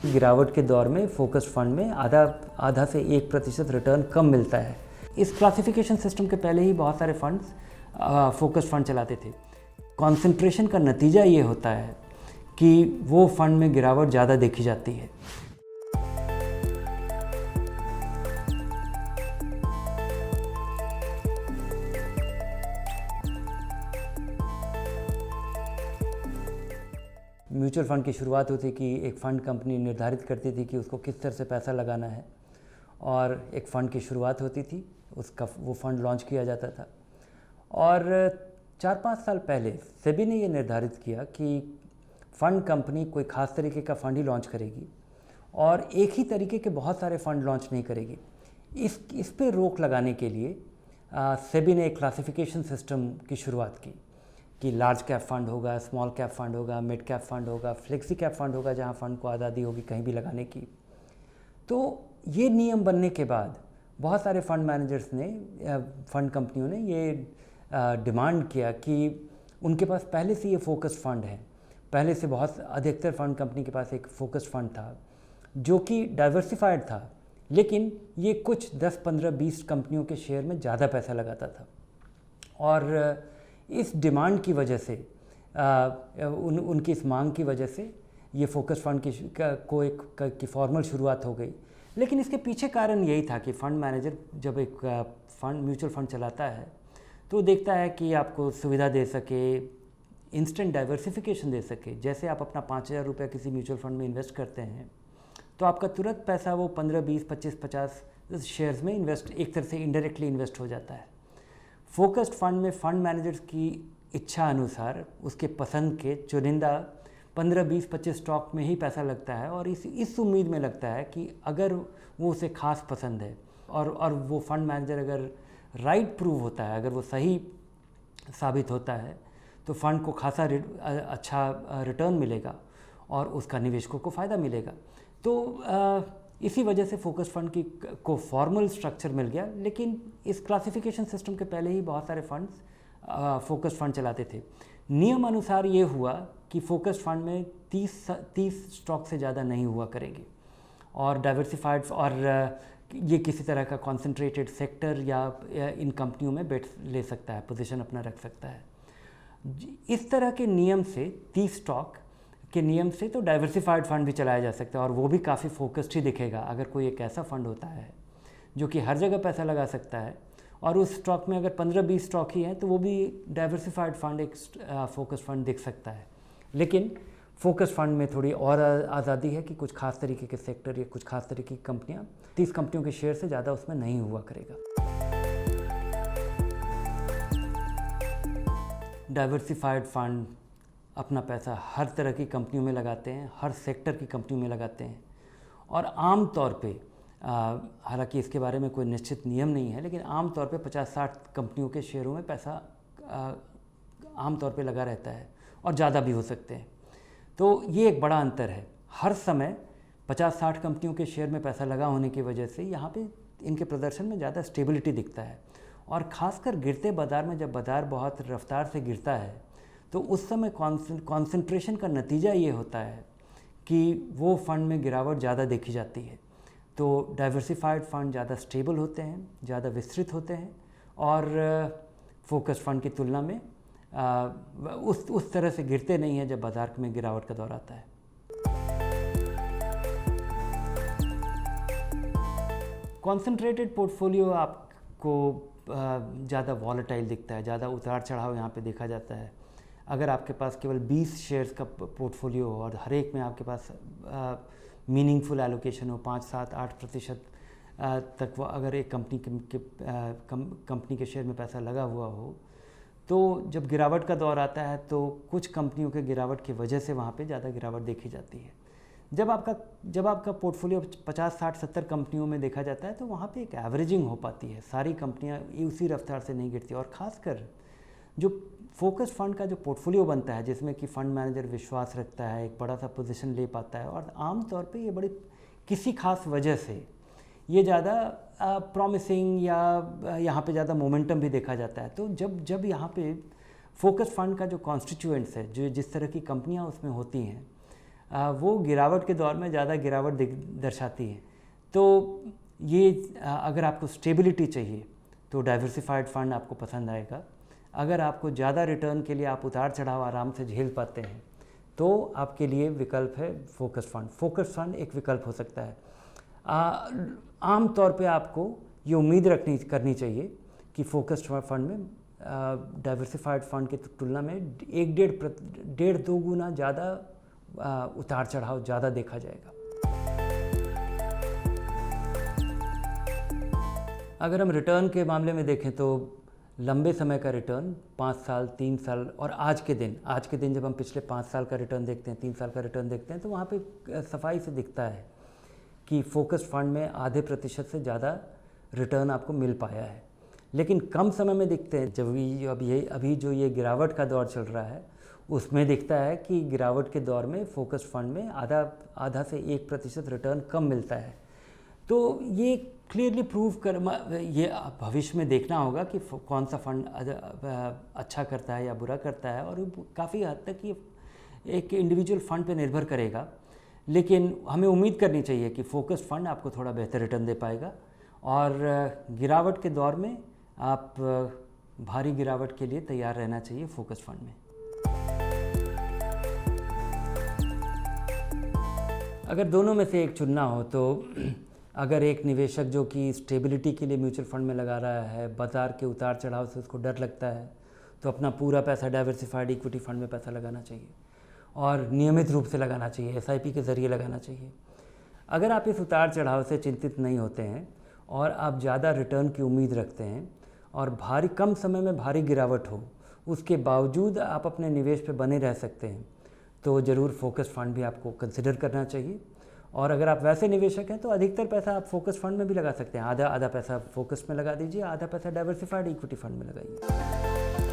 गिरावट के दौर में फोकस्ड फंड में आधा से 1% रिटर्न कम मिलता है। इस क्लासिफिकेशन सिस्टम के पहले ही बहुत सारे फंड्स फोकस्ड फंड चलाते थे। कंसंट्रेशन का नतीजा ये होता है कि वो फंड में गिरावट ज़्यादा देखी जाती है। म्यूचुअल फ़ंड की शुरुआत होती कि एक फ़ंड कंपनी निर्धारित करती थी कि उसको किस तरह से पैसा लगाना है और एक फ़ंड की शुरुआत होती थी, उसका वो फ़ंड लॉन्च किया जाता था। और 4-5 साल पहले सेबी ने ये निर्धारित किया कि फ़ंड कंपनी कोई ख़ास तरीके का फ़ंड ही लॉन्च करेगी और एक ही तरीके के बहुत सारे फ़ंड लॉन्च नहीं करेगी। इस पे रोक लगाने के लिए सेबी ने एक क्लासिफिकेशन सिस्टम की शुरुआत की कि लार्ज कैप फंड होगा, स्मॉल कैप फंड होगा, मिड कैप फंड होगा, फ्लेक्सी कैप फंड होगा, जहां फंड को आज़ादी होगी कहीं भी लगाने की। तो ये नियम बनने के बाद बहुत सारे फंड मैनेजर्स ने, फंड कंपनियों ने ये डिमांड किया कि उनके पास पहले से ये फोकस्ड फंड है। पहले से बहुत अधिकतर फंड कंपनी के पास एक फोकस्ड फंड था जो कि डाइवर्सिफाइड था, लेकिन ये कुछ 10, 15, 20 कंपनियों के शेयर में ज़्यादा पैसा लगाता था। और इस डिमांड की वजह से उनकी इस मांग की वजह से ये फोकस फंड की फॉर्मल शुरुआत हो गई। लेकिन इसके पीछे कारण यही था कि फ़ंड मैनेजर जब एक म्यूचुअल फ़ंड चलाता है तो देखता है कि आपको सुविधा दे सके, इंस्टेंट डाइवर्सिफिकेशन दे सके। जैसे आप अपना 5,000 रुपये किसी म्यूचुअल फ़ंड में इन्वेस्ट करते हैं तो आपका तुरंत पैसा वो 15, 20, 25, 50 शेयर्स में एक तरह से इनडायरेक्टली इन्वेस्ट हो जाता है। फोकस्ड फंड में फ़ंड मैनेजर्स की इच्छा अनुसार उसके पसंद के चुनिंदा 15, 20, 25 स्टॉक में ही पैसा लगता है और इस उम्मीद में लगता है कि अगर वो उसे खास पसंद है और वो फंड मैनेजर अगर राइट प्रूव होता है, अगर वो सही साबित होता है तो फ़ंड को खासा अच्छा रिटर्न मिलेगा और उसका निवेशकों को फ़ायदा मिलेगा। तो इसी वजह से फोकस फंड को फॉर्मल स्ट्रक्चर मिल गया। लेकिन इस क्लासिफिकेशन सिस्टम के पहले ही बहुत सारे फंड्स फोकस फंड चलाते थे। नियम अनुसार ये हुआ कि फोकस फंड में 30 स्टॉक से ज़्यादा नहीं हुआ करेंगे और डाइवर्सिफाइड, और ये किसी तरह का कॉन्सेंट्रेटेड सेक्टर या इन कंपनियों में बैठ ले सकता है, पोजीशन अपना रख सकता है। इस तरह के नियम से 30 स्टॉक के नियम से तो डाइवर्सिफाइड फंड भी चलाया जा सकता है और वो भी काफ़ी फोकस्ड ही दिखेगा। अगर कोई एक ऐसा फंड होता है जो कि हर जगह पैसा लगा सकता है और उस स्टॉक में अगर 15-20 स्टॉक ही हैं तो वो भी डाइवर्सिफाइड फंड, एक फोकस फंड दिख सकता है। लेकिन फोकस फंड में थोड़ी और आज़ादी है कि कुछ खास तरीके के सेक्टर या कुछ खास तरीके की कंपनियाँ, 30 कंपनियों के शेयर से ज़्यादा उसमें नहीं हुआ करेगा। डाइवर्सिफाइड फंड अपना पैसा हर तरह की कंपनियों में लगाते हैं, हर सेक्टर की कंपनियों में लगाते हैं और आम तौर पे, हालांकि इसके बारे में कोई निश्चित नियम नहीं है, लेकिन आम तौर पे 50-60 कंपनियों के शेयरों में पैसा आम तौर पे लगा रहता है और ज़्यादा भी हो सकते हैं। तो ये एक बड़ा अंतर है। हर समय 50-60 कंपनियों के शेयर में पैसा लगा होने की वजह से यहाँ पे इनके प्रदर्शन में ज़्यादा स्टेबिलिटी दिखता है और ख़ासकर गिरते बाज़ार में, जब बाज़ार बहुत रफ्तार से गिरता है तो उस समय कॉन्सेंट्रेशन का नतीजा ये होता है कि वो फंड में गिरावट ज़्यादा देखी जाती है। तो डाइवर्सिफाइड फंड ज़्यादा स्टेबल होते हैं, ज़्यादा विस्तृत होते हैं और फोकस फंड की तुलना में उस तरह से गिरते नहीं हैं जब बाज़ार में गिरावट का दौर आता है। कॉन्सेंट्रेटेड पोर्टफोलियो आपको ज़्यादा वॉलेटाइल दिखता है, ज़्यादा उतार चढ़ाव यहाँ पे देखा जाता है। अगर आपके पास केवल 20 शेयर्स का पोर्टफोलियो हो और हर एक में आपके पास मीनिंगफुल एलोकेशन हो, 5, 7, 8% तक वो अगर एक कंपनी के शेयर में पैसा लगा हुआ हो, तो जब गिरावट का दौर आता है तो कुछ कंपनियों के गिरावट की वजह से वहाँ पे ज़्यादा गिरावट देखी जाती है। जब आपका पोर्टफोलियो 50, 60, 70 कंपनियों में देखा जाता है तो वहाँ पे एक एवरेजिंग हो पाती है, सारी कंपनियाँ उसी रफ्तार से नहीं गिरती। और ख़ासकर जो फोकस फंड का जो पोर्टफोलियो बनता है, जिसमें कि फ़ंड मैनेजर विश्वास रखता है, एक बड़ा सा पोजीशन ले पाता है और आम तौर पे ये बड़ी किसी खास वजह से ये ज़्यादा प्रॉमिसिंग या यहाँ पे ज़्यादा मोमेंटम भी देखा जाता है। तो जब यहाँ पे फोकस फंड का जो कॉन्स्टिट्यूएंट्स है, जो जिस तरह की कंपनियाँ उसमें होती हैं, वो गिरावट के दौर में ज़्यादा गिरावट दर्शाती है। तो ये अगर आपको स्टेबिलिटी चाहिए तो डाइवर्सिफाइड फ़ंड आपको पसंद आएगा। अगर आपको ज़्यादा रिटर्न के लिए आप उतार चढ़ाव आराम से झेल पाते हैं तो आपके लिए विकल्प है फोकस फंड। फोकस फंड एक विकल्प हो सकता है। आम तौर पे आपको ये उम्मीद करनी चाहिए कि फोकस फंड में डाइवर्सिफाइड फंड की तुलना में 1.5-2 गुना ज़्यादा उतार चढ़ाव ज़्यादा देखा जाएगा। अगर हम रिटर्न के मामले में देखें तो लंबे समय का रिटर्न 5 साल, 3 साल और आज के दिन जब हम पिछले 5 साल का रिटर्न देखते हैं, 3 साल का रिटर्न देखते हैं तो वहाँ पे सफाई से दिखता है कि फोकस फंड में आधे प्रतिशत से ज़्यादा रिटर्न आपको मिल पाया है। लेकिन कम समय में दिखते हैं, जब अभी जो ये गिरावट का दौर चल रहा है उसमें दिखता है कि गिरावट के दौर में फोकस फंड में आधा से 1% रिटर्न कम मिलता है। तो ये क्लियरली ये भविष्य में देखना होगा कि कौन सा फंड अच्छा करता है या बुरा करता है, और काफ़ी हद तक ये एक इंडिविजुअल फंड पे निर्भर करेगा। लेकिन हमें उम्मीद करनी चाहिए कि फोकस फंड आपको थोड़ा बेहतर रिटर्न दे पाएगा, और गिरावट के दौर में आप भारी गिरावट के लिए तैयार रहना चाहिए फोकस फंड में। अगर दोनों में से एक चुनना हो तो अगर एक निवेशक जो कि स्टेबिलिटी के लिए म्यूचुअल फंड में लगा रहा है, बाज़ार के उतार चढ़ाव से उसको डर लगता है, तो अपना पूरा पैसा डाइवर्सिफाइड इक्विटी फंड में पैसा लगाना चाहिए और नियमित रूप से लगाना चाहिए, SIP के ज़रिए लगाना चाहिए। अगर आप इस उतार चढ़ाव से चिंतित नहीं होते हैं और आप ज़्यादा रिटर्न की उम्मीद रखते हैं और कम समय में भारी गिरावट हो, उसके बावजूद आप अपने निवेश पे बने रह सकते हैं, तो ज़रूर फोकस फंड भी आपको कंसिडर करना चाहिए। और अगर आप वैसे निवेशक हैं तो अधिकतर पैसा आप फोकस फंड में भी लगा सकते हैं। आधा पैसा फोकस में लगा दीजिए, आधा पैसा डाइवर्सिफाइड इक्विटी फंड में लगाइए।